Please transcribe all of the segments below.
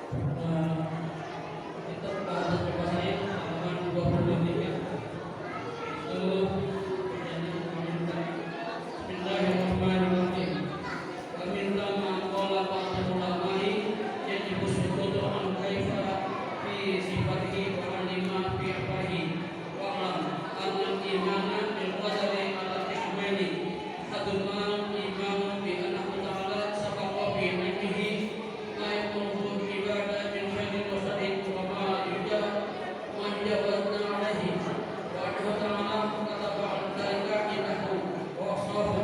Kita bahas coba saya halaman 23 itu menjadi komentar. Bismillahirrahmanirrahim. Waminna maqala ba'd ulama'i yajibu sukutu an kaifa fi sifatihi wa lima fi afalihi wa alam anna imana bil qadari ala ihmali haduma imanu bi annahu ta'ala sabaqa bi ilmihi la yakunu ibadah min syai'in wa syai'in wa ma yujawazna alaihi wa annahu ta'ala kataba al-dhalika indahu wa ashahu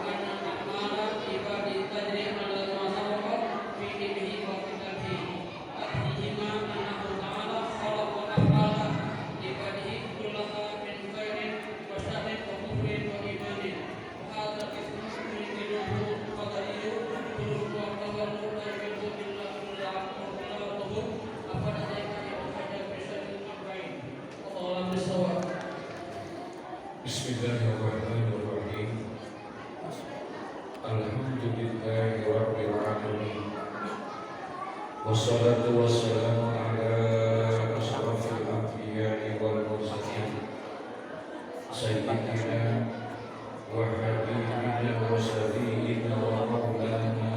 anna a'mala ibadi tajri ala ma sabaqa fi ilmihi wa kitabihi akhihima annahu ta'ala khalaqa a'mala ibadihi kullaha min khairin wa syarrin wa kufrin wa imanin wa hadha ismu yumkinuhu qadariyyu turun wa qawalu la yuhibbu illa Allah apa dhalika ya'khudhu bi syai'in arba'in Allahu bisawab. Bismillahirrahmanirrahim. Alhamdulillahi rabbil alamin. Wassalatu wassalamu ala asyrafil anbiya'i wal mursalin sayyidina wa habibina wa syafi'ina wa maulana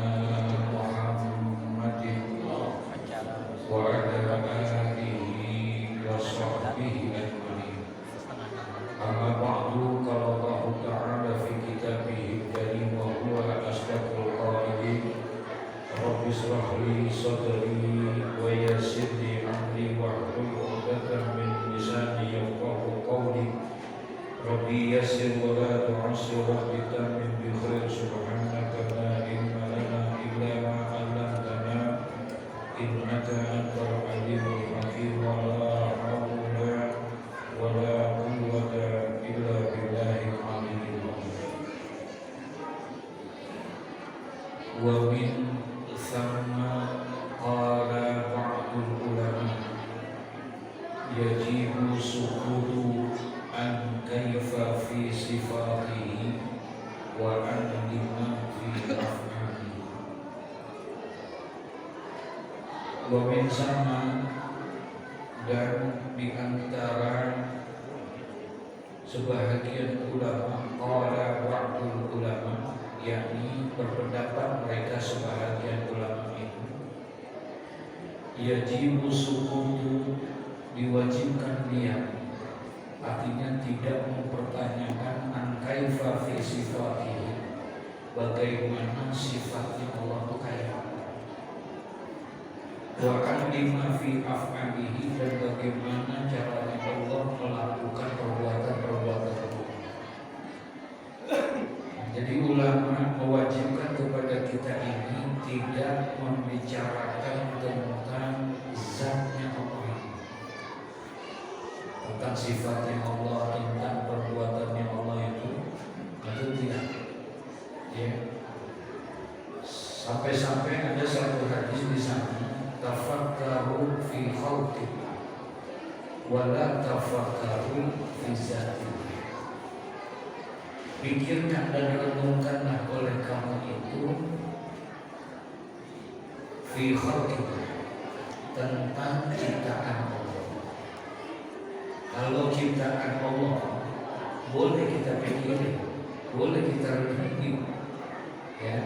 Muhammadin wa ala alihi wa sahbihi ajma'in. Amma ba'du, qala Allah Ta'ala fi kitabihil karim wa huwa asdaqul qailin. Rabbi ishrah li sadri wa yassir li amri wahlul 'uqdatam min lisani yafqahu qawli. Rabbi yassir wa la tu'assir rabbi tamim bi khair subhanaka la ilma lana illa ma 'allamtana innaka antal alimul hakim wa la hawla wa la quwwata illa billahil aliyyil azim. Wa min thamma qala ba'dul ulama yajibu sukutu an kaifa fi sifatihi wa an lima fi af'alihi. Wa min sama, dan di antara sebahagian ulama, qala ba'dul ulama, yakni berpendapat mereka sebahagian ulama itu, yajibu sukutu, diwajibkan diam, artinya tidak mempertanyakan an kaifa fi sifatihi, bagaimana sifatnya Allah itu kayak apa, wa an lima fi af'alihi, dan bagaimana caranya Allah melakukan perbuatan-perbuatan itu. Jadi ulama mewajibkan kepada kita ini tidak membicarakan tentang zatnya Allah, tentang sifatnya Allah, tentang perbuatannya Allah itu tidak. Ya. Sampai-sampai ada satu hadis di sana, tafakkaru fi khalqillah wa la tafakkaru fi zatillah. Pikirkan dan renungkanlah oleh kamu itu fi khalqillah, tentang ciptaan Allah. Kalau ciptaan Allah boleh kita pikirin, boleh kita renungi, ya.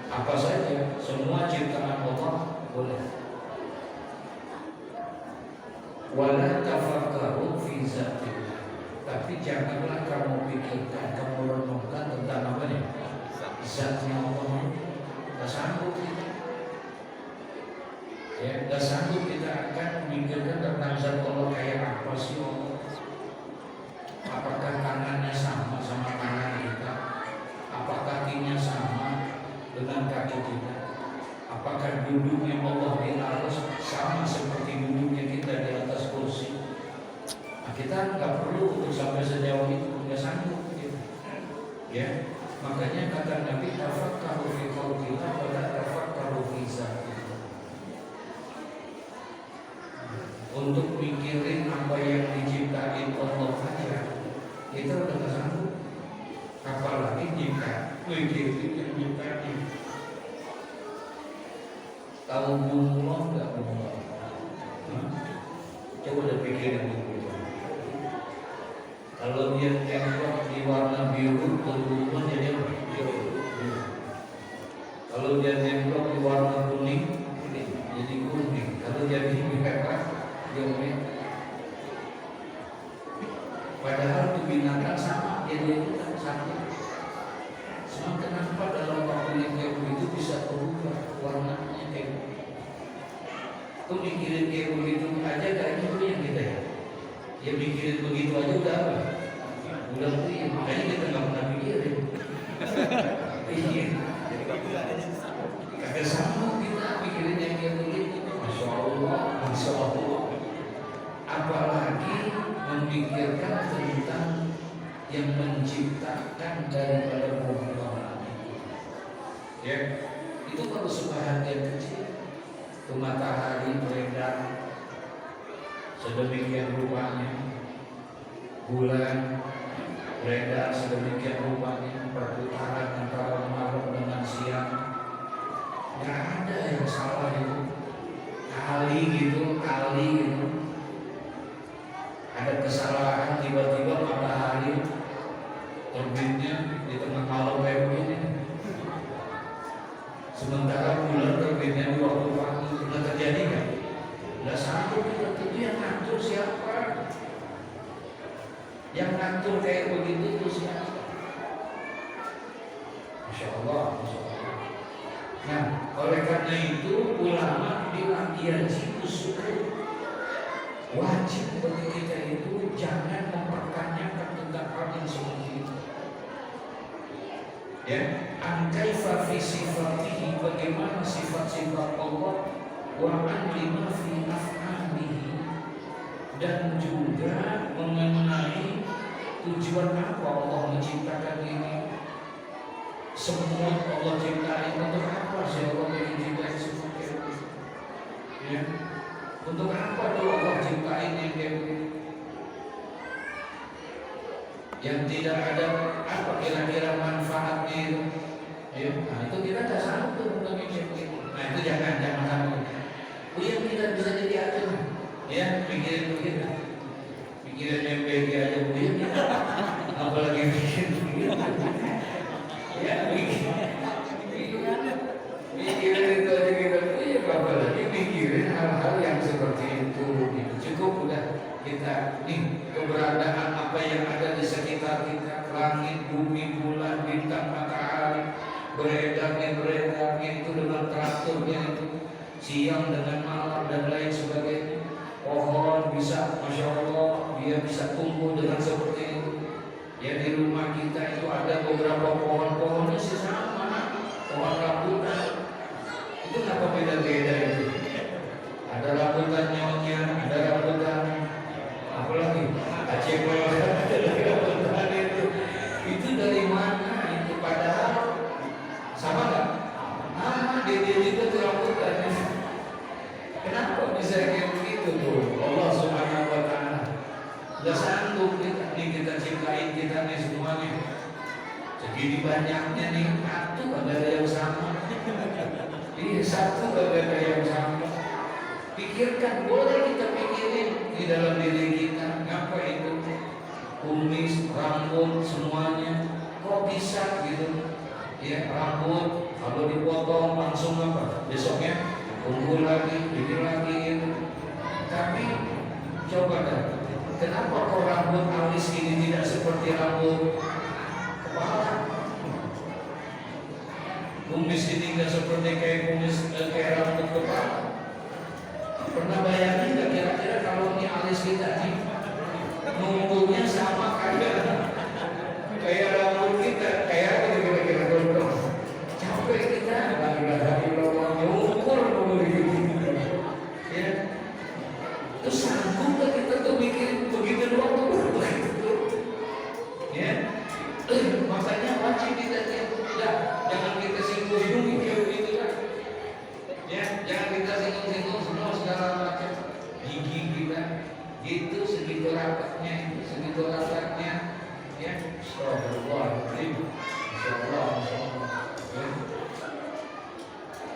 Apa saja, semua ciptaan Allah boleh. Wala tafakkaru fi zatillah, tapi janganlah kamu pikirkan, kamu renungkan tentang apa nih? Zatnya Allah. Gak sanggup kita. Ya, gak sanggup kita akan memikirkan tentang zat Allah kayak apa sih Allah. Apakah tangannya sama tangan kita? Apa kakinya sama dengan kaki kita? Apakah duduknya Allah di atas sama seperti duduknya kita di atas kursi? Nah, kita nggak perlu untuk sampai sejauh itu, nggak sanggup gitu. Ya, makanya kata Nabi, tafakkaru fi khalqillah wa la tafakkaru fi zatillah. Untuk mikirin apa yang diciptain Allah saja kita udah nggak sanggup, apalagi jika mikirin yang diciptain. Tahu bunglon nggak bunglon? Coba udah pikirin dulu. Kalau dia templok di warna biru, bunglon jadi apa? Biru. Kalau dia templok di warna kuning, jadi kuning. Kalau jadi merah, dia merah. Padahal itu binatang sama, dia itu sama. Cuma kenapa dalam waktu yang kayak begitu bisa berubah warnanya kayak begitu? Tuh mikirin kayak begitu aja kayaknya itu yang kita ya. Ya mikirin begitu aja udah apa? Udah tuh makanya kita nggak pernah mikirin. Iya. Kagak sama kita mikirin yang kayak begitu. Masya Allah, Masya Allah. Apalagi memikirkan tentang yang menciptakan daripada bumi langit. Ya, itu baru sebahagian kecil. Itu matahari beredar sedemikian rupanya, bulan beredar sedemikian rupanya, perputaran antara malam dengan siang. Nggak ada yang salah itu. Kali gitu. Ada kesalahan tiba-tiba matahari terbitnya di tengah malam kayak begini. Sementara bulan terbitnya di waktu pagi. Nggak terjadi kan? Nggak sanggup kita. Itu yang ngatur siapa? Yang ngatur kayak begitu itu siapa? Masya Allah, Masya Allah. Nah, oleh karena itu ulama bilang yajibu syukur. Wajib bagi kita itu jangan mempertanyakan tentang hal yang seperti itu. Ya, angkaifa fi sifatihi, bagaimana sifat-sifat Allah, wa an lima fi af'alihi, dan juga mengenai tujuan apa Allah menciptakan ini. Semua Allah ciptain untuk apa sih Allah menciptakan seperti itu? Ya. Untuk apa tuh Allah ciptain yang kayak begitu? Yang tidak ada apa kira-kira manfaatnya itu? Ya, nah itu kita tidak sanggup untuk kayak begitu. Nah itu jangan sanggup. Yang tidak bisa jadi atur. Ya, pikirin begitu. Pikirin MPG aja begitu. Apalagi pikirin begitu. Ya, mikirin itu aja kita punya, apalagi mikirin hal-hal yang seperti itu. Cukup udah kita nih keberadaan apa yang ada di sekitar kita, langit, bumi, bulan, bintang, matahari beredar itu dengan teraturnya itu, siang dengan malam dan lain sebagainya. Pohon bisa, Masya Allah, dia bisa tumbuh dengan seperti itu. Ya di rumah kita itu ada beberapa pohon-pohonnya sih sama, pohon rambutan. Itu kenapa beda-beda itu? Ada rambutan nyonya, ada rambutan apa lagi? Aceh rambutan itu dari mana? Itu padahal sama nggak? Nama dia juga tuh rambutan. Kenapa bisa kayak begitu tuh? Allah Subhanahu Wa Taala udah sanggup kita ciptain kita nih semuanya. Segini banyaknya nih, satu ada yang sama. Iya, satu ada yang sama. Pikirkan, boleh kita pikirin di dalam diri kita. Ngapa itu? Kumis, rambut, semuanya. Kok bisa gitu? Ya, rambut kalau dipotong langsung apa? Besoknya tumbuh lagi, ini lagi itu. Tapi coba dah. Kenapa kok rambut alis ini tidak seperti rambut kepala? Kumis ini nggak seperti kayak rambut kepala. Pernah bayangin nggak kira-kira kalau ini alis kita nih numbuhnya sama kayak rambut kita, kayak apa kira-kira gondrong? Capek kita, lagi ukur begitu. Ya, terus sanggup nggak kita tuh bikin begitu doang tuh? Ya, makanya wajib kita jangan kita singgung-singgung kayak begitu kan? Ya, jangan kita singgung-singgung semua segala macam. Gigi kita, gitu segitu rapatnya, ya. Astagfirullah.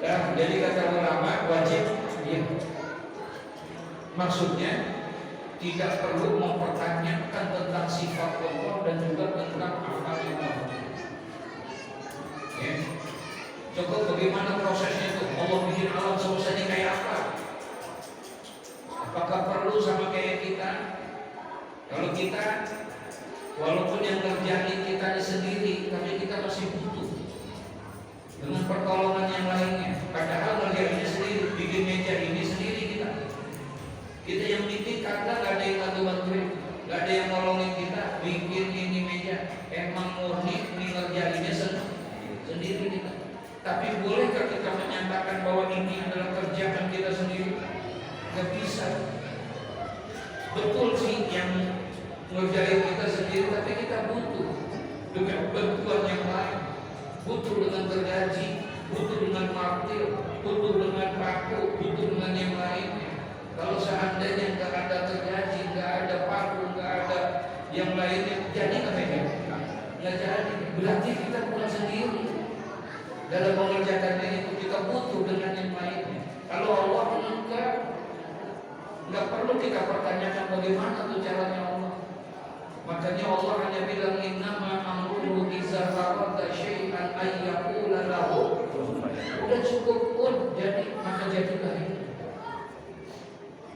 Dan jadi kata ulama wajib ya. Maksudnya tidak perlu mempertanyakan tentang sifat Allah dan juga tentang afal Allah. Ya. Coba bagaimana prosesnya itu? Allah bikin alam semesta ini kayak apa? Apakah perlu sama kayak kita? Kalau kita, walaupun yang terjadi kita sendiri, tapi kita masih butuh dengan pertolongan yang lainnya. Padahal ngerjainnya sendiri, bikin meja ini sendiri kita. Kita yang bikin kata gak ada yang bantu-bantuin, gak ada yang nolongin kita bikin ini meja. Emang murni ngerjainnya sendiri kita. Tapi bolehkah kita menyatakan bahwa ini adalah kerjaan kita sendiri? Gak bisa. Betul sih yang ngerjain kita sendiri, tapi kita butuh dengan bantuan yang lain. Butuh dengan gergaji, butuh dengan martil, butuh dengan paku, butuh dengan yang lainnya. Kalau seandainya nggak ada gergaji, nggak ada paku, nggak ada yang lainnya, jadi nggak ya? Nggak jadi. Berarti kita bukan sendiri dalam mengerjakannya itu. Kita butuh dengan yang lainnya. Kalau Allah nggak perlu kita pertanyakan bagaimana tuh caranya Allah. Makanya Allah hanya bilang innama amruhu iza arada syai'an ay yaqula lahu. Udah cukup pun jadi, maka jadilah itu.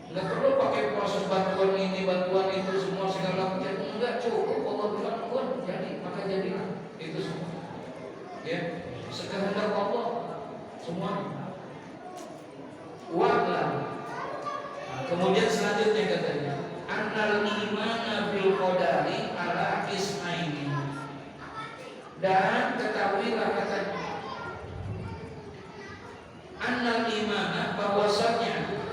Enggak perlu pakai proses bantuan ini, bantuan itu, semua segala macam. Enggak cukup Allah bilang pun jadi, maka jadilah itu semua. Ya, sekehendak Allah semua. Wa'lam. Kemudian selanjutnya katanya annal imana bil qadari ala ismaini. Dan ketahuilah katanya annal imana, bahwasanya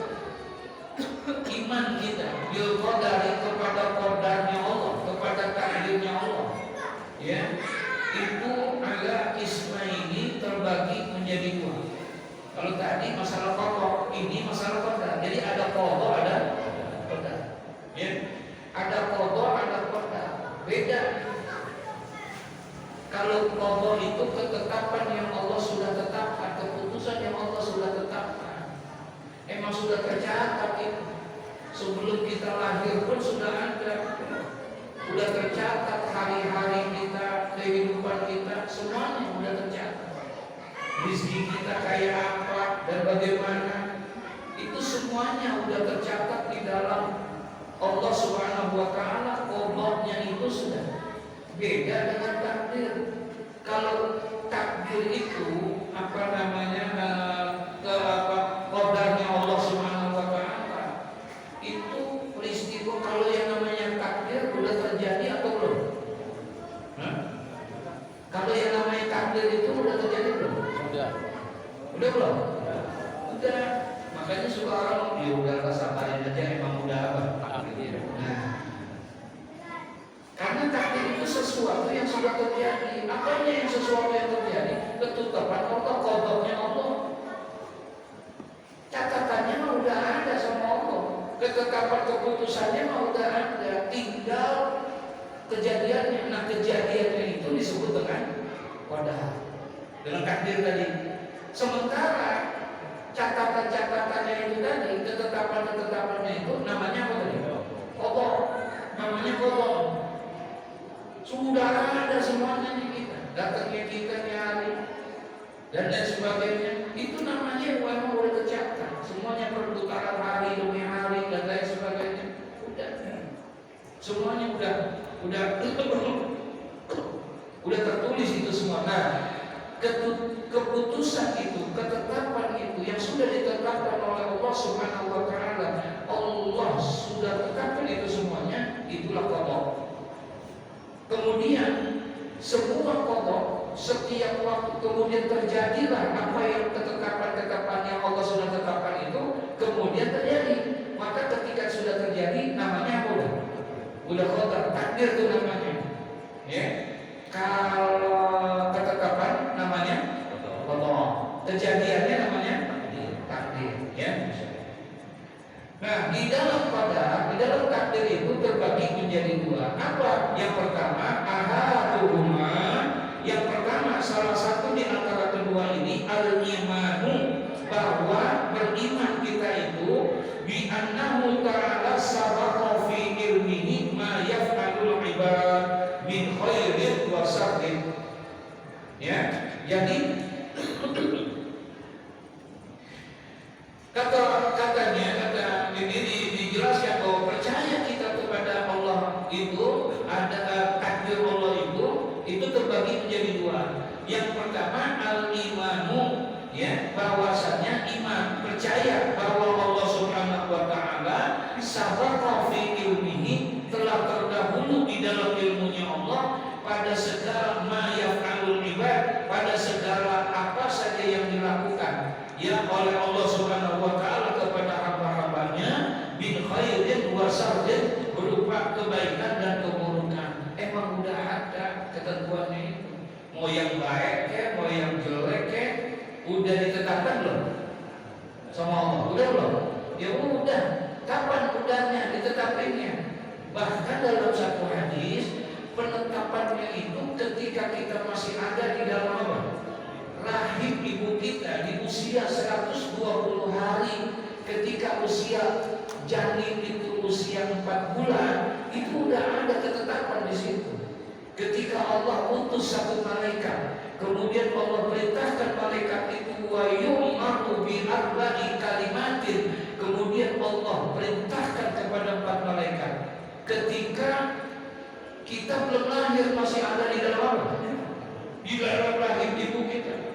iman kita bil qadari kepada qadarnya Allah, kepada takdirnya Allah, ya, itu ala ismaini terbagi menjadi dua. Kalau tadi masalah qada, ini masalah qadar. Jadi ada qada, ada qadar. Ya. Ada qada, ada qadar. Beda. Kalau qada itu ketetapan yang Allah sudah tetapkan, keputusan yang Allah sudah tetapkan. Emang sudah tercatat itu. Sebelum kita lahir pun sudah ada. Sudah tercatat hari-hari kita, kehidupan kita, semuanya sudah tercatat. Rezeki kita kayak apa dan bagaimana, itu semuanya sudah tercatat di dalam Allah Subhanahu wa Ta'ala. Qadanya itu sudah beda dengan takdir. Kalau takdir itu apa namanya, qadarnya Allah Subhanahu wa Ta'ala itu peristiwa. Kalau yang namanya takdir sudah terjadi atau belum? Kalau yang namanya takdir itu sudah terjadi belum? Udah belum? Udah. Makanya suka orang, ya udah sabarin aja, emang udah apa? Nah, karena takdir itu sesuatu yang sudah terjadi. Apanya yang sesuatu yang terjadi? Ketetapan Allah, qadanya Allah. Catatannya mah udah ada sama Allah. Ketetapan keputusannya mah udah ada. Tinggal kejadiannya. Nah, kejadiannya itu disebut dengan qadar, dengan takdir tadi. Sementara catatan-catatannya itu tadi, ketetapan-ketetapannya itu namanya apa tadi? Qada. Namanya qada. Sudah ada semuanya di kita. Datangnya kita nyari dan lain sebagainya. Itu namanya memang udah tercatat. Semuanya perputaran hari demi hari dan lain sebagainya. Udah. Semuanya udah tertulis itu semua. Nah, keputusan itu, ketetapan itu yang sudah ditetapkan oleh Allah Subhanahu wa Ta'ala, Allah sudah tetapkan itu semuanya, itulah qada. Kemudian semua qada, setiap waktu kemudian terjadilah apa yang ketetapan-ketetapan yang Allah sudah tetapkan itu kemudian terjadi. Maka ketika sudah terjadi namanya apa? Udah qadar, takdir itu namanya. Ya. Kalau ketetapan namanya qada, kejadiannya namanya takdir, ya. Nah, di dalam qadar, di dalam takdir itu terbagi menjadi dua. Apa? Yang pertama, ahaduhuma, yang pertama salah satu di antara kedua kedua ini al-imanu, bahwa beriman kita itu bi annahu ta'ala sabaqa fi ilmihi ma yaf'alul ibad min khairin wa syarrin. Ya, jadi katanya ini dijelaskan bahwa percaya kita kepada Allah itu ada takdir Allah itu terbagi menjadi dua. Yang pertama al-imanu, ya, bahwasanya iman percaya bahwa Allah Subhanahu wa taala sabaqa fi ilmihi, telah terdahulu di dalam ilmunya Allah pada segala ma yaf'alul ibad, pada segala apa saja yang dilakukan ya oleh Allah Subhanahu wa taala kepada hamba-hambanya bin khairin wa syarrin, berupa kebaikan dan keburukan. Emang udah ada ketentuannya itu. Mau yang baik ke, mau yang jelek ke, udah ditetapkan belum sama Allah? Udah belum? Ya udah. Kapan udahnya ditetapinnya? Bahkan dalam satu hadis, penetapannya itu ketika kita masih ada di dalam apa? Rahim ibu kita di usia 120 hari, ketika usia janin itu usia 4 bulan, itu udah ada ketetapan di situ. Ketika Allah utus satu malaikat, kemudian Allah perintahkan malaikat itu wa yu'maru bi arba'i kalimatin, kemudian Allah perintahkan kepada 4 malaikat. Ketika kita belum lahir masih ada di dalam apa? Di dalam rahim ibu kita.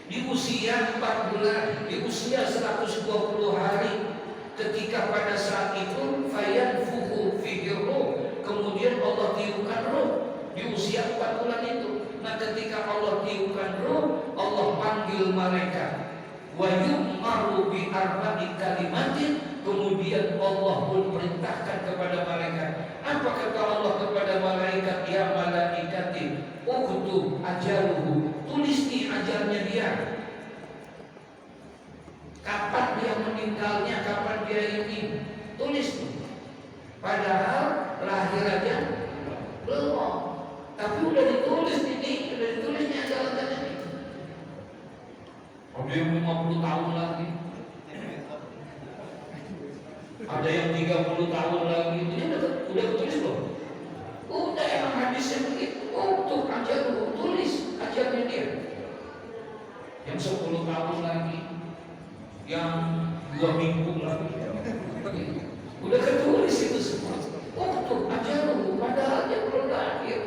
Di usia 4 bulan, di usia 120 hari, ketika pada saat itu fayanfuhu fihi ruh, kemudian Allah tiupkan ruh di usia 4 bulan itu. Nah, ketika Allah tiupkan ruh, Allah panggil malaikat. Wa yu'maru bi arba'i kalimatin, kemudian Allah pun perintahkan kepada malaikat. Apa kata Allah kepada malaikat? Ya malaikati, uktub ajaluhu, tulis di ajalnya dia. Kapan dia meninggalnya, kapan dia ini, tulis. Padahal lahir aja belum, tapi udah ditulis ini, udah ditulisnya ajalannya ini. Ada yang 50 tahun lagi, ada yang 30 tahun lagi, ini udah tulis loh. Udah emang hadisnya begitu. Untuk ajar lu, tulis ajarnya dia. Yang 10 tahun lagi, yang 2 minggu lagi, udah ketulis itu semua. Untuk ajar lu, padahal dia belum lahir.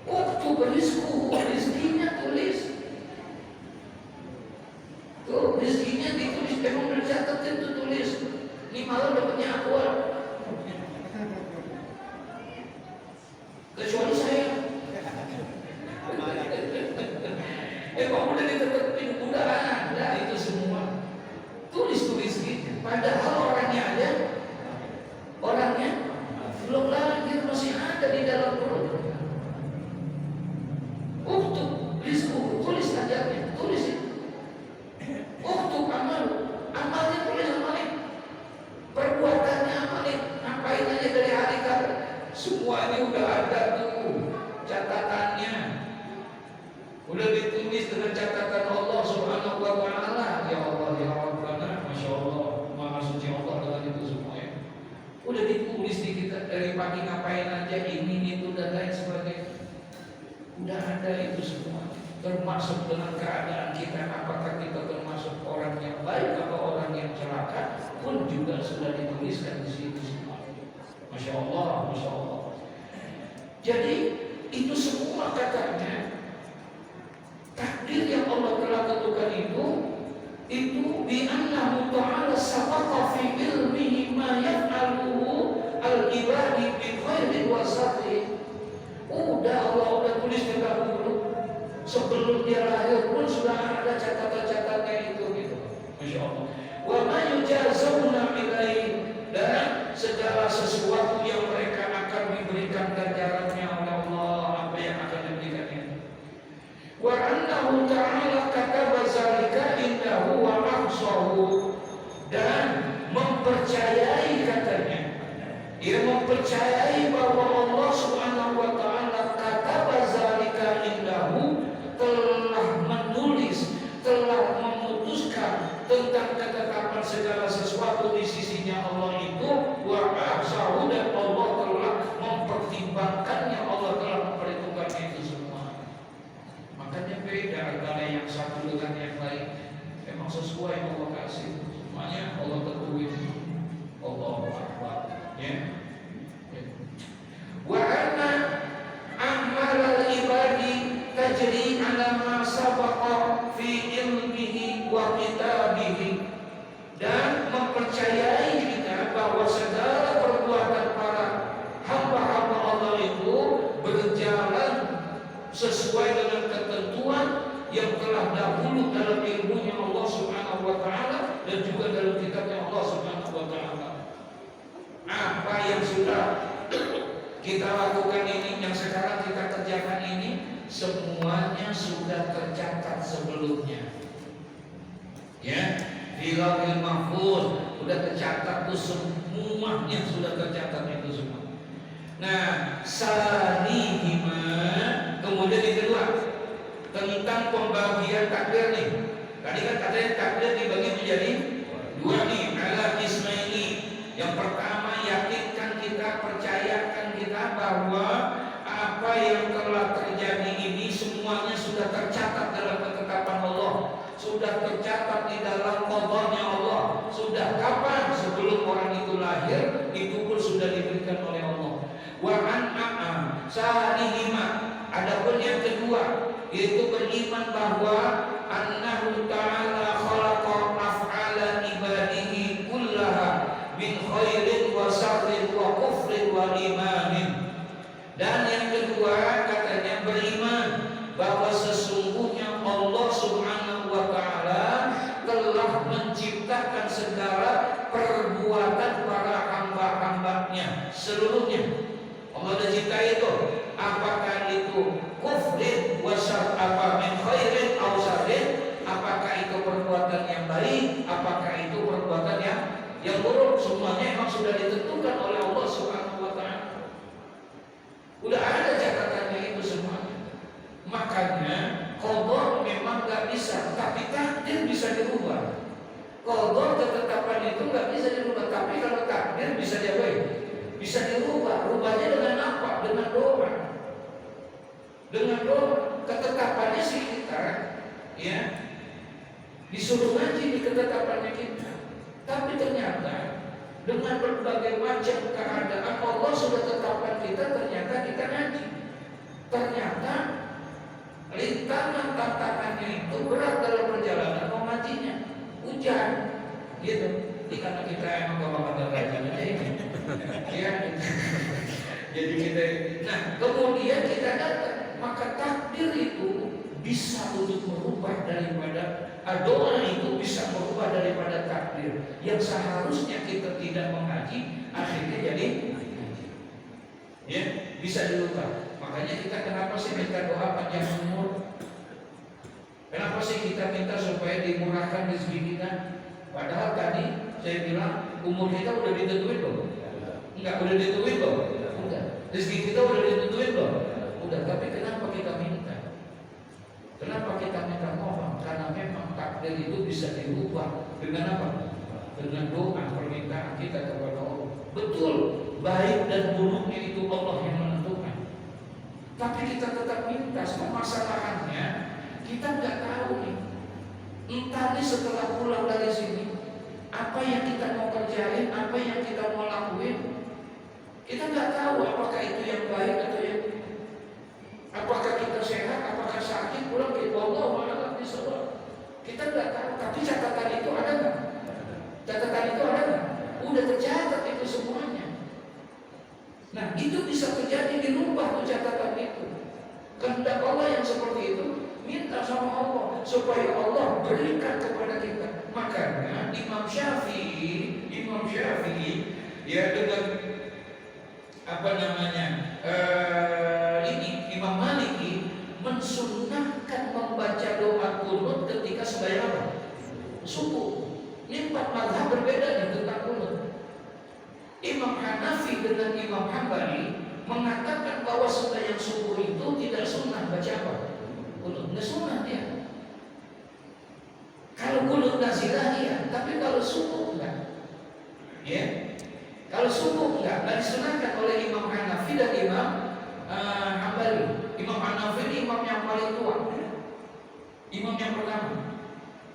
Untuk rizku, rizkinya tulis. Tuh, rizkinya ditulis, emang udah dicatat itu tulis. Ini malam dapatnya akuan. Kecuali saya. Emang udah ditetapin, udah ada itu semua. Tulis rizkinya. Padahal orangnya ada, orangnya belum lahir, masih ada di dalam perut. Untuk rizku, tulis ajarnya, tulis itu. Untuk amal, amalnya tulis amalnya. Perbuatannya amalnya, ngapain aja dari hari ke hari. Semua ini udah ada tuh catatannya. Udah ditulis dengan catatan Allah Subhanahu wa taala. Ya Allah, ya Rabbana, Masya Allah, Maha Suci Allah dengan itu semua ya. Udah ditulis di kita dari pagi ngapain aja, ini itu dan lain sebagainya. Udah ada itu semua. Termasuk dengan keadaan kita, apakah kita termasuk orang yang baik atau orang yang celaka pun juga sudah dituliskan di situ semua. Masya Allah, Masya Allah. Jadi itu semua katanya takdir yang Allah telah tentukan itu bi annahu ta'ala sabaqa fi ilmihi ma yaf'aluhu al-ibadi bi khairin wa syarrin. Udah Allah udah tulis dahulu. Sebelum dia lahir pun sudah ada catatan-catatannya itu gitu. Masya Allah. Wa ma yujazuna ilaihi, dan segala sesuatu yang mereka akan diberikan ganjarannya oleh Allah, apa yang akan diberikannya. Wa annahu ta'ala kataba zalika indahu wa ahsahu, dan mempercayai katanya, ia mempercayai bahwa Allah Subhanahu wa taala kataba zalika indahu, telah menulis menjelaskan tentang ketetapan segala sesuatu di sisinya Allah itu wa ahsahu, dan Allah telah mempertimbangkannya, Allah telah memperhitungkannya itu semua. Makanya beda antara yang satu dengan yang lain. Memang sesuai Allah kasih, semuanya Allah tentuin. Allah Akbar, ya. Wa anna a'malal ibadi tajri ala ma sabaqa fi ilmihi wa kitabihi, dan mempercayai kita bahwa segala perbuatan para hamba-hamba Allah itu berjalan sesuai dengan ketentuan yang telah dahulu dalam ilmunya Allah Subhanahu wa taala dan juga dalam kitabnya Allah Subhanahu wa taala. Apa yang sudah kita lakukan ini, yang sekarang kita kerjakan ini, semuanya sudah tercatat sebelumnya. Ya, di Lauhil Mahfuz sudah tercatat tuh, semuanya sudah tercatat itu semua. Nah, sanihima, kemudian yang kedua tentang pembagian takdir nih. Tadi kan katanya takdir dibagi menjadi dua nih, ala kismaini. Yang pertama, yakinkan kita, percayakan kita bahwa apa yang telah terjadi ini semuanya sudah tercatat dalam ketetapan Allah, sudah tercatat di dalam qadanya Allah. Sudah kapan? Sebelum orang itu lahir, itu pun sudah diberikan oleh Allah. Wa an sanihima, adapun yang kedua yaitu beriman bahwa annahu ta'ala khalaqa af'ala ibadihi kullaha min khairin wa syarrin wa kufrin wa imanin. Dan yang kedua katanya beriman bahwa sesungguhnya Allah Subhanahu wa taala telah menciptakan segala perbuatan para hamba-hambanya seluruhnya. Allah sudah cipta itu, apakah itu kufrin wa syarr, apa min khairin aw syarrin, apakah itu perbuatan yang baik, apakah itu perbuatan yang buruk, semuanya memang sudah ditentukan oleh Allah Subhanahu wa taala. Udah ada catatannya itu semuanya. Makanya qada memang enggak bisa, tapi takdir bisa dirubah. Qada ketetapan itu enggak bisa dirubah, tapi kalau takdir bisa diubah. Bisa dirubah. Rubahnya dengan apa? Dengan doa. Dengan doa. Ketetapannya sih kita, ya, disuruh ngaji di ketetapannya kita. Tapi ternyata dengan berbagai macam keadaan Allah sudah tetapkan kita, ternyata kita ngaji. Ternyata rintangan tantangannya itu berat dalam perjalanan mengajinya. Hujan, gitu. Jadi karena kita emang bapak belajarnya ini, ya. Jadi kita, nah kemudian kita datang, maka takdir itu bisa untuk merubah daripada doa, itu bisa merubah daripada takdir yang seharusnya kita tidak mengaji, akhirnya jadi ya bisa dirubah. Makanya kita kenapa sih minta doa panjang umur? Kenapa sih kita minta supaya dimurahkan rezeki kita? Padahal tadi saya bilang umur kita udah ditentuin loh. Enggak, udah ditentuin loh. Udah. Rezeki kita udah ditentuin loh. Udah, tapi kenapa kita minta? Kenapa kita minta mohon? Karena memang takdir itu bisa dirubah dengan apa? Dengan doa, permintaan kita kepada Allah. Betul, baik dan buruknya itu Allah yang menentukan. Tapi kita tetap minta. Masalahnya kita nggak tahu nih. Entah nih setelah pulang dari sini, apa yang kita mau kerjain, apa yang kita mau lakuin, kita nggak tahu apakah itu yang baik atau yang, apakah kita sehat, apakah sakit, pulang ke Allah malah disebut. Kita nggak tahu. Tapi catatan itu ada nggak? Catatan itu ada nggak? Udah tercatat itu semuanya. Nah itu bisa terjadi, dirubah tuh catatan itu. Kehendak Allah yang seperti itu, minta sama Allah supaya Allah berikan kepada kita. Makanya Imam Syafi'i ya dengan apa namanya ini Imam Maliki mensunnahkan membaca doa qunut ketika sembahyang subuh. Ini 4 mazhab berbeda nih tentang qunut. Imam Hanafi dengan Imam Hambali mengatakan bahwa sembahyang subuh itu tidak sunnah baca apa? Qunut, nggak sunnah dia. Kalau qunut nazilah iya, tapi kalau subuh enggak. Ya, kalau subuh enggak disunahkan oleh Imam Hanafi dan Imam Hambali. Imam Hanafi ini imam yang paling tua, imam yang pertama.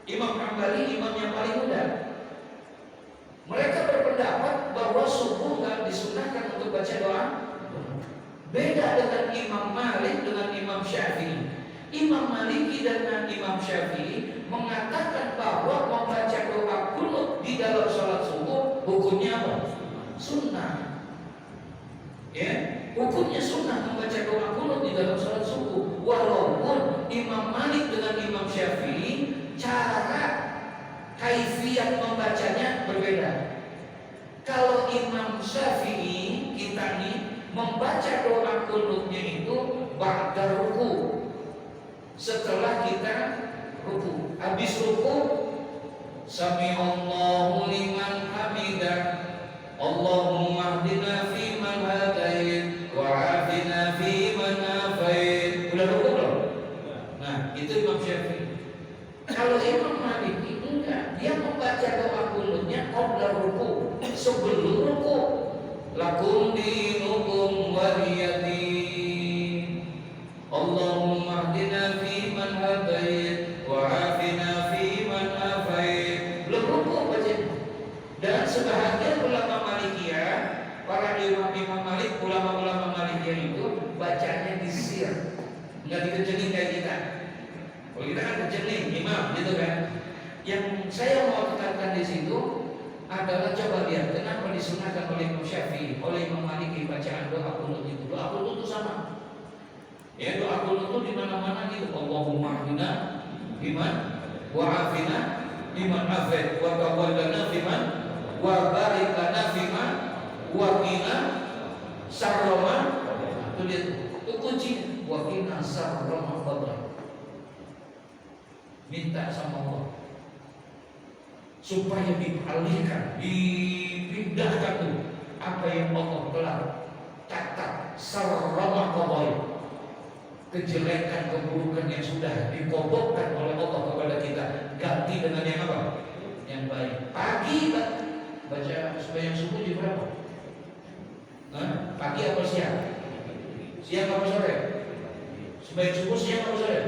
Imam Hambali imam yang paling muda. Mereka berpendapat bahwa subuh enggak disunahkan untuk baca doa. Beda dengan Imam Malik dengan Imam Syafi'i. Imam Maliki dan Imam Syafi'i mengatakan bahwa membaca doa qunut di dalam sholat subuh hukumnya apa? Sunnah. Ya, hukumnya sunnah membaca doa qunut di dalam sholat subuh. Walaupun Imam Malik dengan Imam Syafi'i cara kaifiyat membacanya berbeda. Kalau Imam Syafi'i kita nih membaca doa qunutnya itu ba'da ruku. Setelah kita ruku, habis ruku sami'allahu liman hamidah, Allahumma hdina fi man hadait wa afina fi man afait. Udah ruku belum? Nah, itu Imam Syafi'i. Kalau Imam Maliki enggak, dia membaca doa qunutnya qabla ruku, sebelum ruku. Lakum dinukum waliyadin, Allahumma hdina fi man hadait wa afina fi man afait. Belum ruku baca. Dan sebahagian ulama Malikiyah, para imam Malik, ulama-ulama Malikiyah itu bacanya disir, enggak dikencengin kayak kita. Kalau kita kan kencengin imam gitu kan. Yang saya mau tekankan di situ adalah coba lihat kenapa disunahkan oleh Imam Syafi'i, oleh Imam Maliki bacaan doa qunut itu. Doa qunut itu sama. Ya, doa qunut itu di mana-mana gitu. Allahumma hdina biman wa afina biman afait wa tawallana biman wa barik lana biman wa qina syarra ma. Itu dia. Itu kunci wa qina syarra ma qadar. Minta sama Allah supaya dialihkan, dipindahkan tuh apa yang Allah telah catat sarama qadai, kejelekan keburukan yang sudah dikodokkan oleh Allah kepada kita, ganti dengan yang apa? Yang baik. Pagi baca sembahyang subuh di berapa? Pagi apa siang? Siang apa sore? Sembahyang subuh siang apa sore?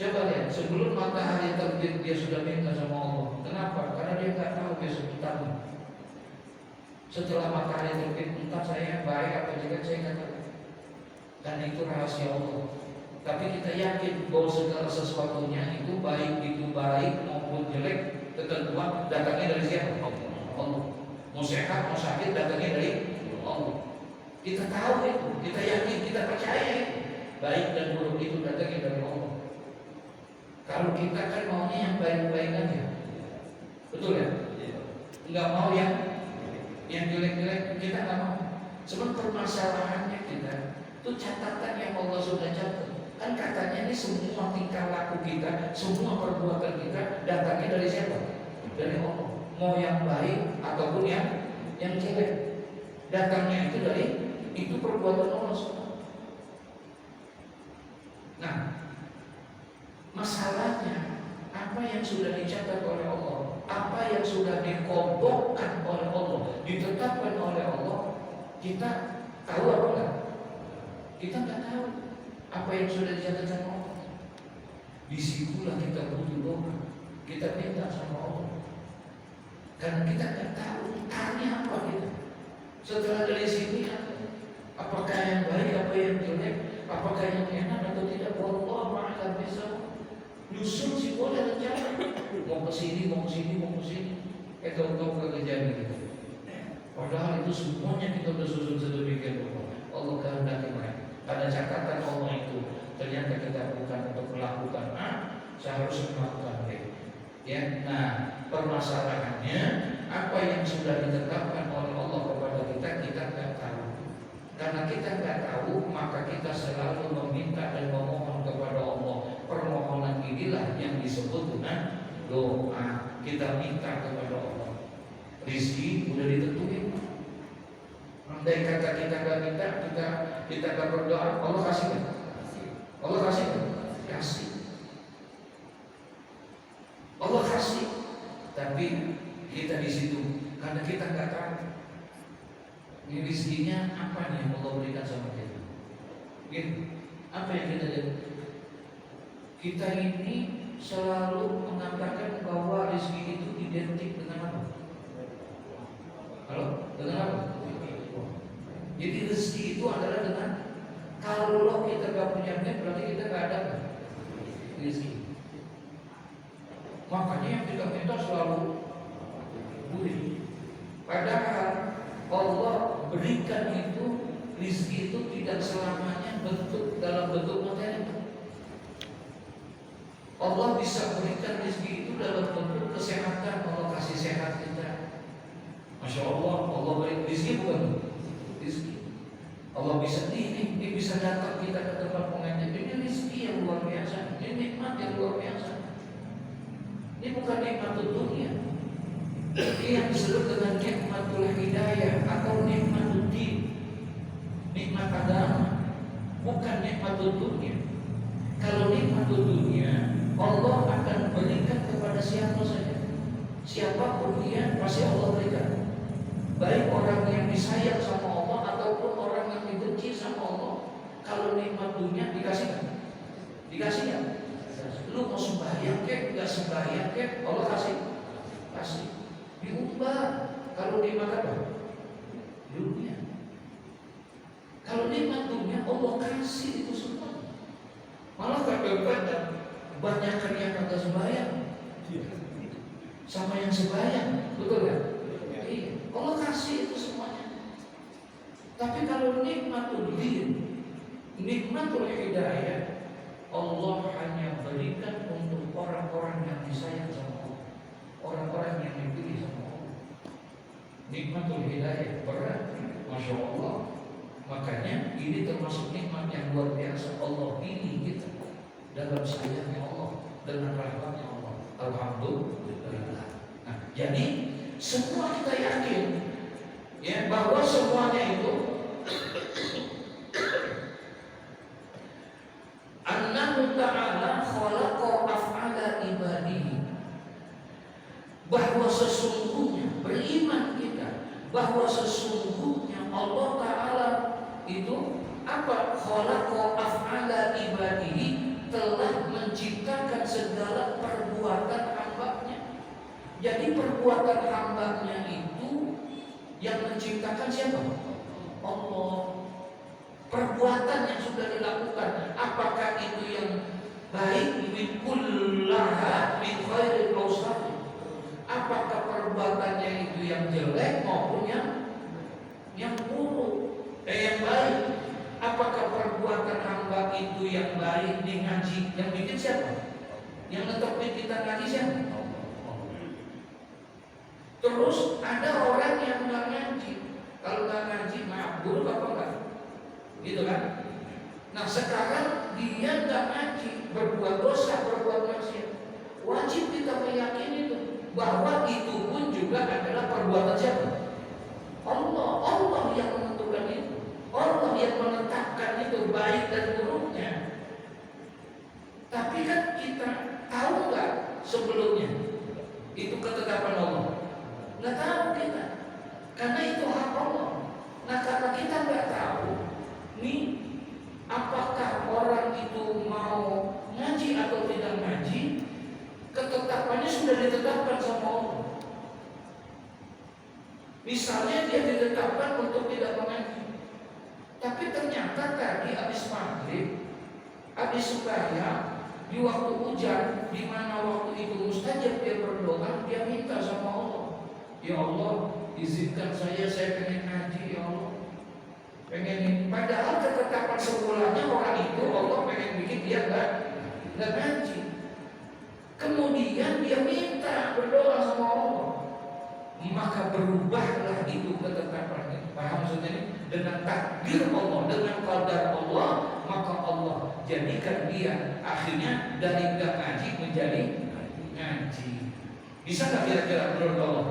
Coba lihat, sebelum matahari terbit dia sudah minta sama Allah. Kenapa? Karena dia nggak tahu besok kita. Setelah matahari terbit, entah saya baik apa jelek saya nggak tahu. Dan itu rahasia Allah. Tapi kita yakin bahwa segala sesuatunya itu baik maupun jelek, ketentuan datangnya dari siapa? Allah. Mau sehat mau sakit datangnya dari Allah. Kita tahu itu, kita yakin, kita percaya itu. Baik dan buruk itu datangnya dari Allah. Kalau kita kan maunya yang baik-baik aja, betul ya? Enggak mau yang jelek-jelek, kita nggak mau. Cuma permasalahannya kita, itu catatan yang Allah sudah catat. Kan katanya ini semua tingkah laku kita, semua perbuatan kita datangnya dari siapa? Dari Allah. Mau yang baik ataupun yang jelek, datangnya itu dari itu perbuatan Allah semua. Nah, masalahnya apa yang sudah dicatat oleh Allah, apa yang sudah dikodokkan oleh Allah, ditetapkan oleh Allah, kita tahu apa enggak? Kita nggak tahu apa yang sudah dicatatkan Allah. Disitulah kita butuh doa, kita minta sama Allah, karena kita nggak tahu entarnya apa kita. Setelah dari sini, apakah yang baik, apa yang jelek, apakah yang enak atau tidak? Allah akan bisa. Nyusul sih boleh rencana, mau ke sini, mau ke sini, mau ke sini. Tahu-tahu kejadian gitu. Padahal itu semuanya kita sudah susun sedemikian rupa. Allah kehendaki mereka. Pada catatan Allah itu ternyata kita bukan untuk melakukan saya harus melakukan B. Ya, nah permasalahannya apa yang sudah ditetapkan oleh Allah kepada kita nggak tahu. Karena kita nggak tahu, maka kita selalu meminta dan memohon kepada Allah. Permohonan inilah yang disebut dengan doa. Kita minta kepada Allah. Rizki udah ditentuin. Andai kata kita nggak minta, kita nggak berdoa, Allah kasih kan? Allah kasih kan? Kasih. kasih, tapi kita di situ karena kita nggak tahu ini rezekinya apa nih yang Allah berikan sama kita. Gitu. Apa yang kita lihat? Kita ini selalu mengatakan bahwa rezeki itu identik dengan apa? Halo? Dengan apa? Jadi rezeki itu adalah dengan, kalau kita gak punya duit berarti kita gak ada rezeki. Makanya yang kita minta selalu duit. Padahal Allah berikan itu, rezeki itu tidak selamanya dalam bentuk materi. Allah bisa berikan rezeki itu dalam bentuk kesehatan. Allah kasih sehat kita. Masya Allah, Allah beri rezeki bukan rezeki. Allah bisa ini bisa datang kita ke tempat pengajian. Ini rezeki yang luar biasa. Ini nikmat yang luar biasa. Ini bukan nikmat dunia. Ini yang disebut dengan nikmatul hidayah atau nikmatul din, nikmat agama, bukan nikmatul dunia. Kalau nikmatul dunia, Allah akan berikan kepada siapa saja, siapapun dia pasti Allah berikan. Baik orang yang disayang sama Allah ataupun orang yang dibenci sama Allah. Kalau nikmat dunia dikasih, dikasih ya. Lu mau sembahyang kek, nggak sembahyang kek, Allah kasih. Diubah. Kalau nikmat apa? Dunia. Kalau nikmat dunia Allah kasih itu semua. Malah kadang-kadang banyakkan yang kagak sembahyang sama yang sembahyang, betul kan? Iya. Allah kasih itu semuanya. Tapi kalau nikmatul din, nikmatul hidayah, Allah hanya berikan untuk orang-orang yang disayang sama Allah, orang-orang yang dipilih sama Allah. Nikmatul hidayah berat, Masya Allah. Makanya ini termasuk nikmat yang luar biasa. Allah pilih kita dalam sayangnya Allah, dengan rahmatnya Allah. Alhamdulillah. Nah, jadi semua kita yakin ya bahwa semuanya itu Annahu ta'ala khalaqa af'ala ibadihi, bahwa sesungguhnya beriman kita bahwa sesungguhnya Allah Ta'ala itu apa? Khalaqa af'ala ibadihi, telah menciptakan segala perbuatan hambanya. Jadi perbuatan hambanya itu yang menciptakan siapa? Allah. Perbuatan yang sudah dilakukan, apakah itu yang baik, min kullaha min khairil awsaf, apakah perbuatannya itu yang jelek maupun yang buruk, yang baik. Apakah perbuatan hamba itu yang baik di ngaji, yang bikin siapa? Yang netepin kita ngaji siapa? Terus ada orang yang nggak ngaji, kalau nggak ngaji maaf buruk apa enggak? Gitu kan? Nah sekarang dia nggak ngaji, berbuat dosa, berbuat maksiat, wajib kita meyakini itu bahwa itu pun juga adalah perbuatan siapa? Allah. Allah yang menentukan itu, Allah yang menetapkan itu baik dan buruknya. Tapi kan kita tahu nggak sebelumnya itu ketetapan Allah? Nggak tahu kita, karena itu hak Allah. Nah karena kita nggak tahu nih, apakah orang itu mau ngaji atau tidak ngaji, ketetapannya sudah ditetapkan sama Allah. Misalnya dia ditetapkan untuk tidak mengaji, tapi ternyata tadi habis maghrib, habis sembahyang, di waktu hujan, di mana waktu itu mustajab dia berdoa, dia minta sama Allah, ya Allah izinkan saya pengen ngaji ya Allah, pengen ini. Padahal ketetapan semulanya orang itu Allah pengen bikin dia nggak ngaji. Kemudian dia minta berdoa sama Allah, maka berubahlah itu ketetapannya. Paham maksudnya ini? Dengan takdir Allah, dengan qadar Allah, maka Allah jadikan dia akhirnya dari nggak ngaji menjadi ngaji. Bisa nggak kira-kira menurut Allah?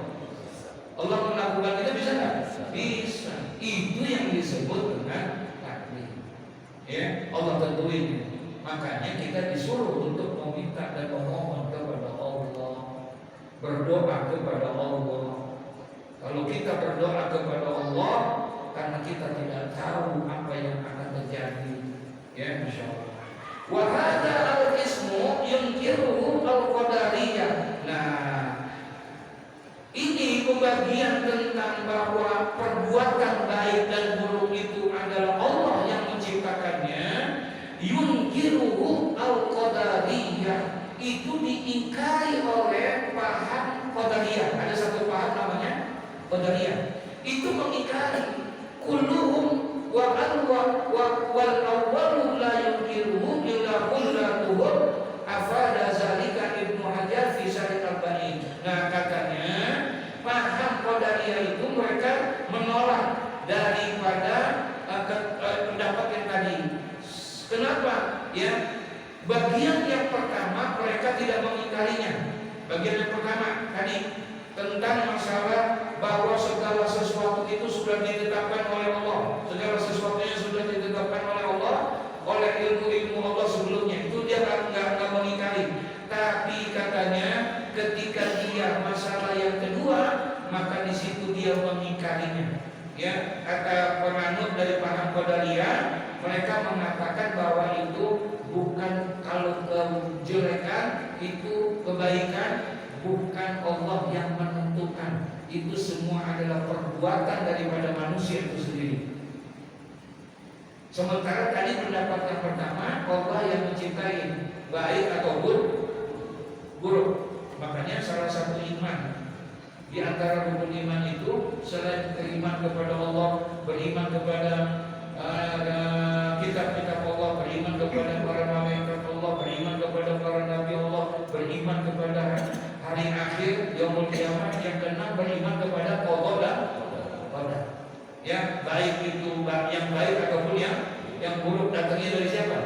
Allah melakukan itu bisa nggak? Bisa. Itu yang disebut dengan takdir. Ya, Allah tentuin. Makanya kita disuruh untuk meminta dan memohon kepada Allah. bagian tentang bahwa perbuatan baik dan buruk itu adalah Allah yang menciptakannya, yunkiruhu al-qadariyah, itu diingkari oleh paham qadariyah. Ada satu paham namanya qadariyah, itu mengingkari kulluhum wal awwalu la yunkiruhu illa kullatuhum, afada zalika Ibnu Hajar fi Syarih Al-Bani. Nah, katanya paham qadariyah itu mereka menolak daripada pendapat yang tadi. Kenapa? Ya, bagian yang pertama mereka tidak mengingkarinya. Bagian yang pertama tadi tentang masalah bahwa segala sesuatu itu sudah ditetapkan oleh Allah, segala sesuatunya sudah ditetapkan oleh Allah, oleh ilmu Allah sebelumnya. Itu dia nggak mengingkari. Tapi katanya ketika dia masalah yang kedua, maka di situ dia mengingkarinya. Ya, kata penganut dari paham qadariyah, mereka mengatakan bahwa itu bukan, kalau kejelekan itu kebaikan bukan Allah yang menentukan. Itu semua adalah perbuatan daripada manusia itu sendiri. Sementara tadi pendapat yang pertama, Allah yang menciptai baik atau buruk. Makanya salah satu iman di antara rukun iman itu selain beriman kepada Allah, beriman kepada kitab-kitab Allah, beriman kepada para malaikat Allah, beriman kepada para nabi Allah, beriman kepada hari akhir, yaumul kiamat. Yang keenam, beriman kepada qada dan qadar. Ya, baik itu yang baik ataupun yang buruk datangnya dari siapa?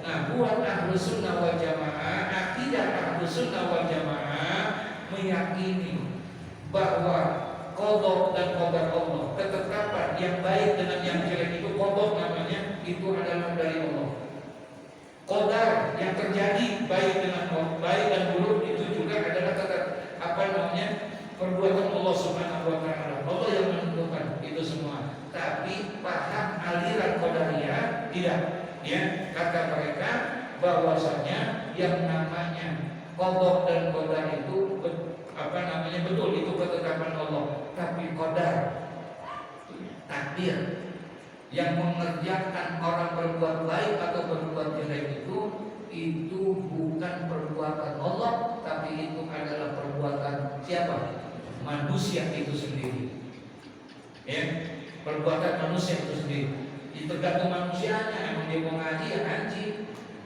Nah, buat Ahlus Sunnah wal Jamaah, akidah Ahlus Sunnah wal Jamaah meyakini bahwa qada dan qadar Allah, ketetapan yang baik dengan yang jelek itu qada namanya, itu adalah dari Allah. Qadar yang terjadi baik dan buruk itu juga adalah perbuatan Allah Subhanahu wa taala. Allah yang menentukan itu semua. Tapi paham aliran qadariyah tidak. Ya, kata mereka bahwasanya yang namanya qada dan qadar itu betul itu ketetapan Allah, tapi qadar takdir yang mengerjakan orang berbuat baik atau berbuat jelek itu bukan perbuatan Allah, tapi itu adalah perbuatan siapa? Manusia itu sendiri. Ya, perbuatan manusia itu sendiri. Itu tergantung manusianya. Emang dia mau ngaji ya ngaji,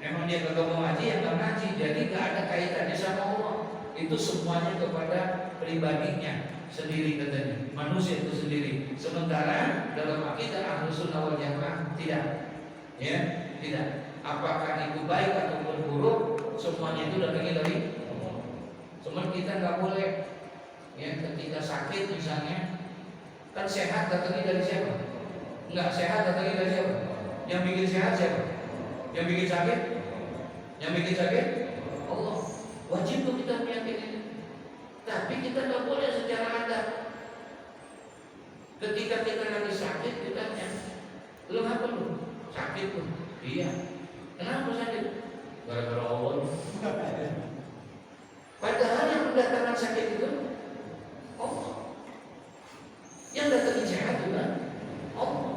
emang dia kagak mau ngaji ya nggak ngaji. Jadi nggak ada kaitannya sama Allah. Itu semuanya kepada pribadinya sendiri, katanya manusia itu sendiri. Sementara dalam akidah Ahlus Sunnah wal Jamaah tidak, ya tidak. Apakah itu baik ataupun buruk, semuanya itu datangnya dari Allah. Cuma kita nggak boleh, ya ketika sakit misalnya, kan sehat datangnya dari siapa? Nggak sehat datangnya dari siapa? Yang bikin sehat siapa? Yang bikin sakit? Yang bikin sakit? Allah. Wajib tuh kita meyakini. Tapi kita nggak boleh secara adat. Ketika kita lagi sakit, kita tanya, lu apa lu? Sakit tuh? Iya. Kenapa sakit? Gara-gara Allah. Padahal yang mendatangkan sakit itu Allah. Yang datangin sehat juga Allah.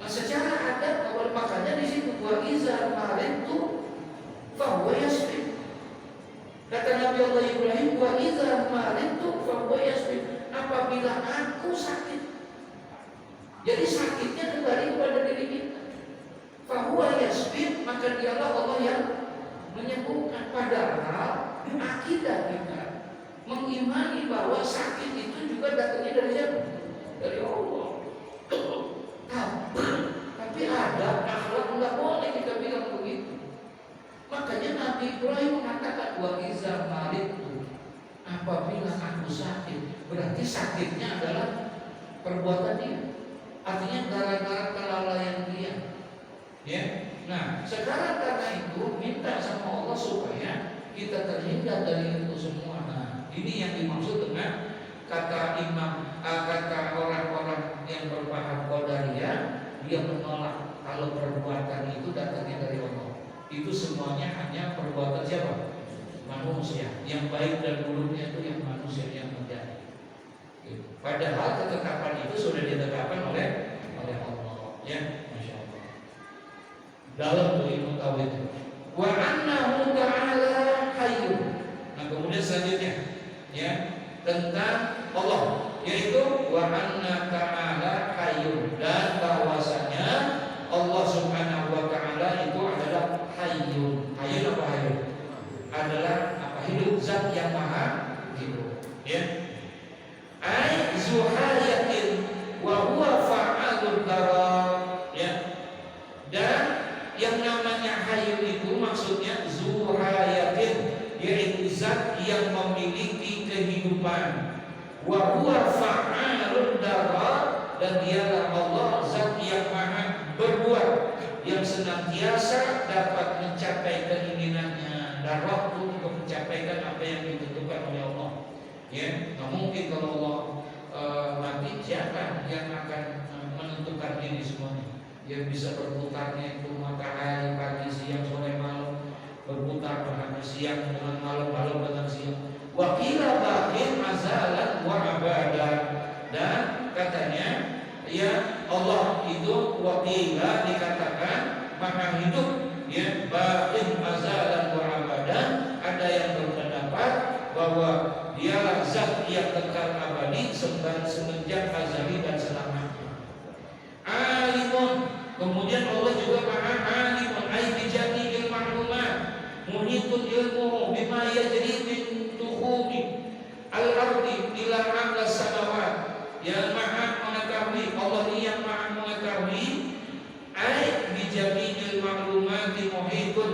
Nah, secara adat awal, makanya di situ wa iza maridtu fa huwa yashfi. Kata Nabi Allah Ibrahim, wa iza maridtu fa huwa yashfi. Apabila aku sakit, jadi sakitnya kembali kepada diri kita. Fa huwa yashfi, maka dialah Allah yang menyembuhkan. Padahal akidah kita mengimani bahwa sakit itu juga datangnya dari siapa? Dari Allah. Tapi ada akhlak nggak boleh kita bilang begitu. Makanya Nabi Ibrahim mengatakan wa iza maridtu, apabila aku sakit, berarti sakitnya adalah perbuatan dia. Artinya gara-gara kelalaian dia. Ya. Nah, sekarang karena itu minta sama Allah supaya kita terhindar dari itu semua. Nah, ini yang dimaksud dengan kata orang-orang yang berpaham qadariyah, dia menolak kalau perbuatan itu datangnya dari Allah. Itu semuanya hanya perbuatan siapa? Manusia. Yang baik dan buruknya itu yang manusia yang menjadi. Padahal ketetapan itu sudah ditetapkan oleh Allah. Ya, masya Allah. Dalam ilmu tauhid. Wa annahu ta'ala hayyun. Nah, kemudian selanjutnya ya tentang Allah, yaitu wa anna ta'ala hayyun, dan bahwasanya Allah Subhanahu wa taala itu adalah hayyun. Hayyun apa hayyun? Adalah apa? Hidup, zat yang maha hidup. Ya. Ai zuhayatin wa huwa fa'alul darar. Ya. Dan yang namanya hayyun itu maksudnya zuhayatin, yaitu zat yang memiliki kehidupan. Wa huwa fa'alul darar, dan dialah Allah zat yang maha berbuat, yang senantiasa dapat mencapai keinginannya dan waktu untuk mencapaikan apa yang ditentukan oleh Allah. Ya, nah mungkin kalau Allah mati, siapa yang akan menentukan ini semuanya? Yang bisa berputarnya itu matahari, pagi, siang, sore, malam, berputar pada siang dengan malam, malam dengan siang. Wa qila baqin azalan wa abadan, dan katanya ya Allah itu wa qila dikatakan maha hidup, ya, baqin azalan wa abadan. Ada yang berpendapat bahwa dialah zat yang kekal abadi semenjak azali dan selamanya. Alimun, kemudian Allah juga maha alimun, ai bi jami'il ma'lumat, muhitun ilmuhu bima yajri min tuhumi al-ardi ila a'la samawat. Yang maha mengetahui, Allah yang maha mengetahui, ai bi jami'il ma'lumati muhitun,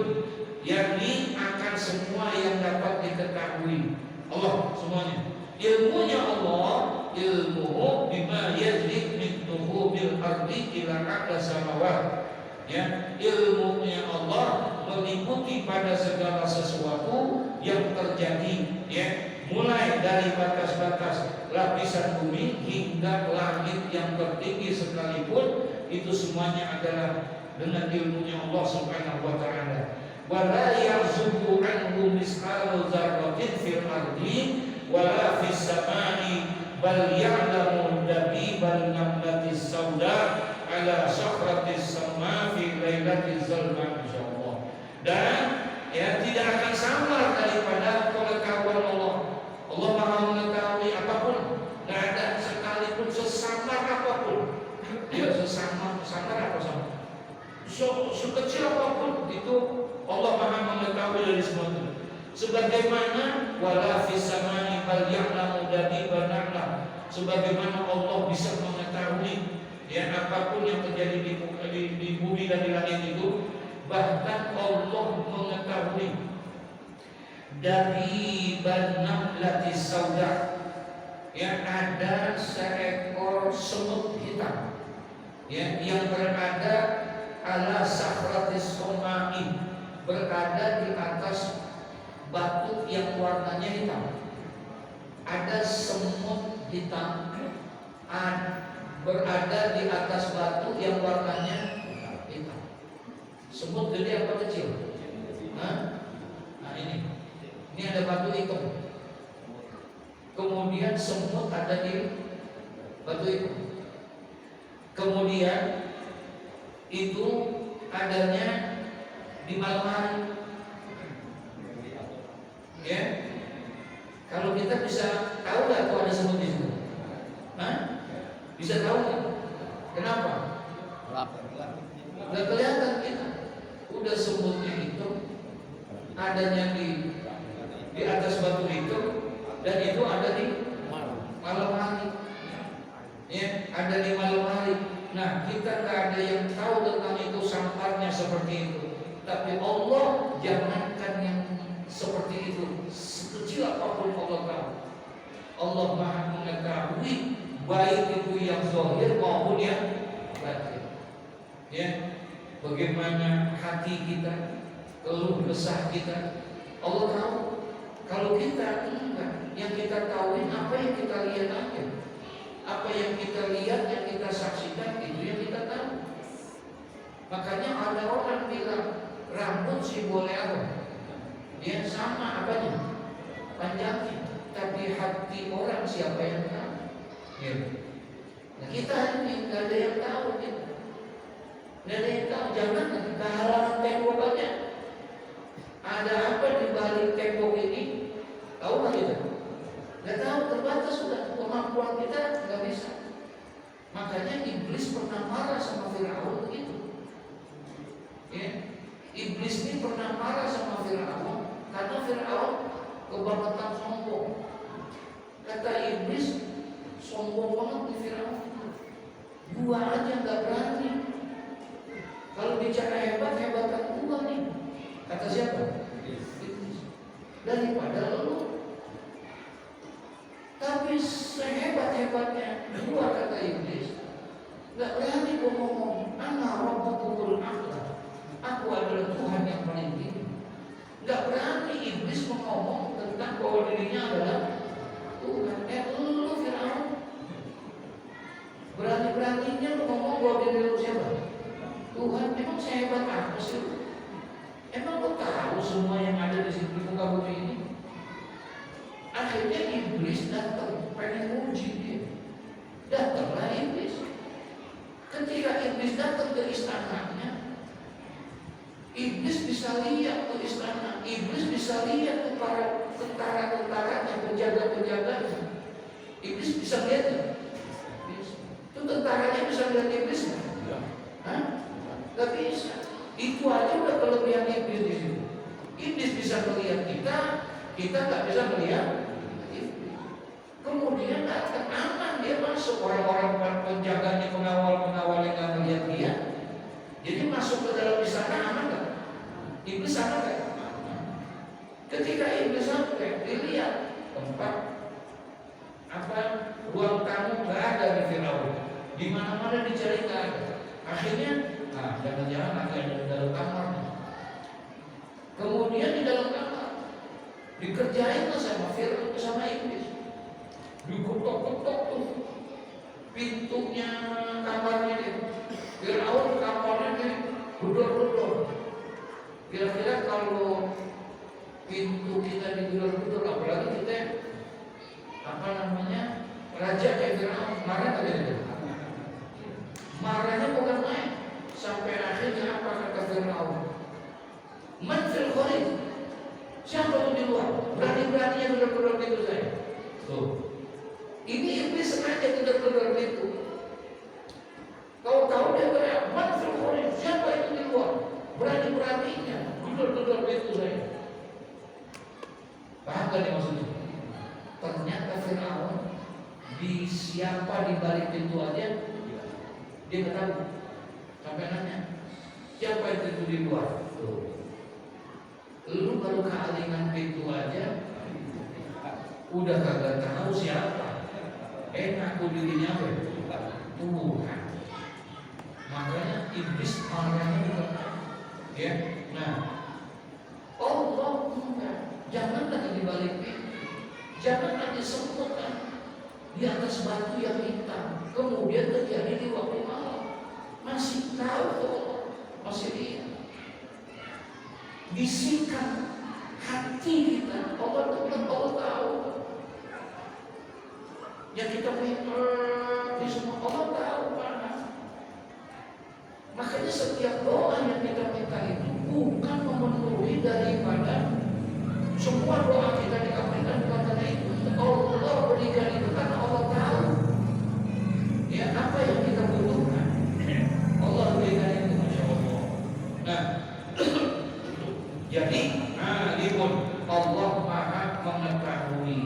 yakni akan semua yang dapat diketahui Allah semuanya. Ilmunya Allah, ilmuhu bima yajri min tuhumil ardi ila a'la samawat. Ya, ilmunya Allah meliputi pada segala sesuatu yang terjadi, ya, mulai dari batas-batas lapisan bumi hingga langit yang tertinggi sekalipun, itu semuanya adalah dengan ilmunya Allah Subhanahu wa taala. Wala yarzuqu anhu misqalu dzarratin fil ardi wala fis samai bal ya'lamu dabiban namlatis sauda ala sakhratis sama fi lailatil zalma, insyaallah. Dan ya tidak akan samar daripada pengetahuan Allah. Allah Maha mengetahui apapun, tidak ada sekalipun sesamar apapun. Dia sesamar apa sama? Sekecil apapun itu Allah Maha mengetahui dari semua itu. Sebagaimana wala fis samai bal ya'lamu dabiban namlah, sebagaimana Allah bisa mengetahui ya apapun yang terjadi di bumi dan di langit itu, bahkan Allah mengetahui dabiban namlatis sauda, yang ada seekor semut hitam ya yang berada ala sakhratis somai, berada di atas batu yang warnanya hitam. Ada semut hitam berada di atas batu yang warnanya hitam. Semut gede apa kecil? Nah ini ada batu hitam. Kemudian semut ada di batu hitam. Kemudian itu adanya di malam hari. Ya, kalau kita bisa tahu nggak tuh ada semut di situ? Bisa tahu nggak? Kenapa? Nggak kelihatan kita. Udah semutnya itu adanya di atas batu itu, dan itu ada di malam hari. Ya, ada di malam hari. Nah, kita nggak ada yang tahu tentang itu samparnya seperti itu. Tapi Allah jangankan yang seperti itu, sekecil apapun Allah tahu. Allah Maha mengetahui baik itu yang zahir maupun yang batin. Ya, bagaimana hati kita, keluh kesah kita, Allah tahu. Kalau kita enggak, yang kita tahu apa yang kita lihat aja. Apa yang kita lihat, yang kita saksikan, itu yang kita tahu. Makanya ada orang bilang rambut si boleh apa? Dia sama apanya? Panjangnya. Tapi hati orang siapa yang tahu? Ya. Nah, kita ini nggak ada yang tahu kita. Nggak ada yang tahu. Jangan kita halangan tembok aja. Ada apa di balik tembok ini? Tahu nggak kita? Nggak tahu, terbatas sudah. Kemampuan kita nggak bisa. Makanya iblis pernah marah sama Firaun begitu. Ya. Iblis ini pernah marah sama Firaun karena Firaun kebangetan sombong. Kata iblis, sombong banget di Firaun. Gua aja nggak berani. Kalau bicara hebat, hebatan gua nih. Kata siapa? Iblis. Daripada lu. Tapi sehebat-hebatnya gua, kata iblis, nggak berani gua ngomong ana rabbukumul a'la. Aku adalah Tuhan yang paling tinggi. Nggak berani iblis ngomong tentang bahwa dirinya adalah Tuhan. Lu Firaun, berani-beraninya lu ngomong bahwa diri lu siapa? Tuhan. Emang sehebat apa sih lu? Emang lu tahu semua yang ada di sini, di muka bumi ini? Akhirnya iblis datang, pengen uji dia. Datanglah iblis. Ketika iblis datang ke istananya, iblis bisa lihat ke istana. Iblis bisa lihat ke para tentara-tentaranya, penjaga-penjaganya. Iblis bisa lihat. Itu tentaranya bisa lihat iblis nggak? Hah? Gak bisa. Itu aja udah kelebihan iblis di situ. Iblis bisa melihat kita, kita nggak bisa melihat iblis. Kemudian nggak akan aman dia masuk. Orang-orang penjaganya, pengawal-pengawal yang nggak melihat dia, jadi masuk ke dalam istana aman nggak? Iblis aman nggak? Ketika iblis sampai, dilihat tempat ruang tamu nggak ada di Firaun. Di mana-mana dicari nggak ada. Akhirnya, jangan-jangan ada di dalam kamar. Kemudian di dalam kamar dikerjain sama Firaun, sama iblis. Diketok-ketok tuh pintunya kamarnya dia. Firaun kamarnya dia gedor-gedor. Kira-kira kalau pintu kita digedor-gedor, apalagi kita raja kayak Firaun, marah nggak dia? Marahnya bukan main. Sampai akhirnya apa kata Firaun? Man fil kharij? Siapa tuh di luar? Berani-beraninya gedor-gedor pintu saya. Tuh. Ini iblis sengaja gedor-gedor pintu. Tahu-tahu dia teriak, man fil kharij? Siapa itu di luar? Berani-beraninya gedor-gedor pintu saya. Paham gak nih maksudnya? Ternyata Firaun di siapa di balik pintu aja dia nggak tahu. Sampai nanya, siapa itu di luar? Tuh. Lu baru kealingan pintu aja udah kagak tahu siapa. Enak aku dirinya apa? Tuhan. Makanya iblis marahnya bukan ya. Nah, Allah enggak. Janganlah di balik pintu. Janganlah disebutkan di atas batu yang hitam. Kemudian terjadi di waktu malam. Masih tahu Allah, masih lihat. Bisikan hati kita, Allah Tuhan, Allah tahu. Yang kita minta di semua Allah tahu mana. Makanya setiap doa yang kita minta itu bukan memenuhi daripada semua doa kita dikabulkan karena itu. Allah berikan itu karena Allah tahu ya apa yang kita butuhkan. Allah berikan itu, masya Allah. Nah, jadi alimun, Allah maha mengetahui.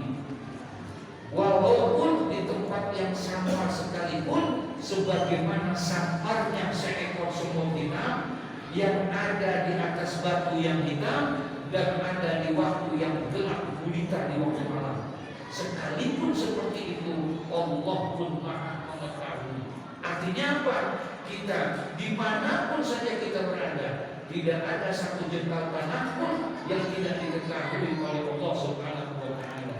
Walaupun di tempat yang samar sekalipun, sebagaimana samarnya seekor semut hitam yang ada di atas batu yang hitam dan ada di waktu yang gelap gulita di waktu malam. Sekalipun seperti itu, Allah pun maha mengetahui. Artinya apa? Kita dimanapun saja kita berada, tidak ada satu jengkal tanah pun yang tidak diketahui oleh Allah Subhanahu wa Ta'ala.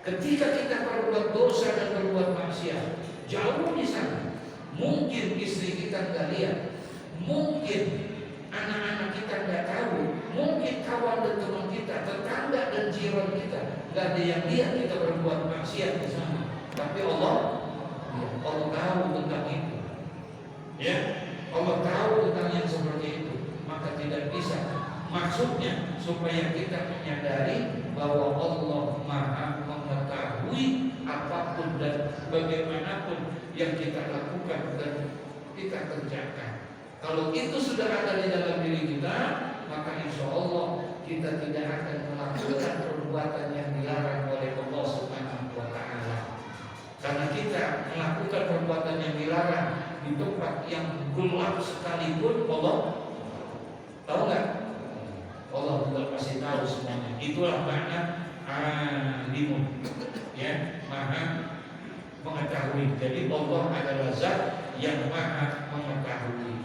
Ketika kita berbuat dosa dan berbuat maksiat, jauh di sana, mungkin istri kita nggak lihat, mungkin anak-anak kita nggak tahu, mungkin kawan dan teman kita, tetangga dan jiran kita nggak ada yang lihat kita berbuat maksiat di sana. Tapi Allah Ya, Allah tahu tentang itu. Ya, Allah tahu tentang yang seperti itu. Maka tidak bisa. Maksudnya supaya kita menyadari bahwa Allah Maha mengetahui apapun dan bagaimanapun yang kita lakukan dan kita kerjakan. Kalau itu sudah ada di dalam diri kita, maka insya Allah kita tidak akan melakukan perbuatan yang dilarang oleh Allah Subhanahu wa Ta'ala. Karena kita melakukan perbuatan yang dilarang di tempat yang gelap sekalipun, Allah tahu nggak? Allah juga pasti tahu semuanya. Itulah makna alimun, ya, Maha mengetahui. Jadi Allah adalah zat yang Maha mengetahui.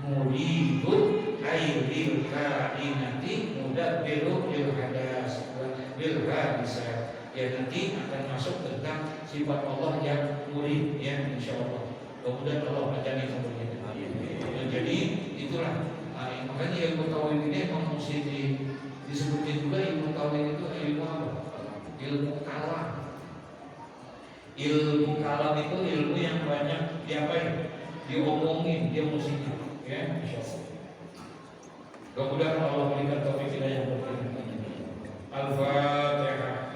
Muridun aidil kainati mudabbiru bil hadas bil hadisa. Ya, nanti akan masuk tentang sifat Allah yang murid, ya, insyaallah. Kemudian Allah ajani kemudian. Jadi itulah makanya ilmu tauhid ini memang mesti disebutin juga. Ilmu tauhid itu ilmu apa? Ilmu kalam. Ilmu kalam itu ilmu yang banyak diapain? Diomongin, dia musiknya, ya, insyaallah. Kemudian Allah berikan taufik kita yang berkah. Al-Fatihah.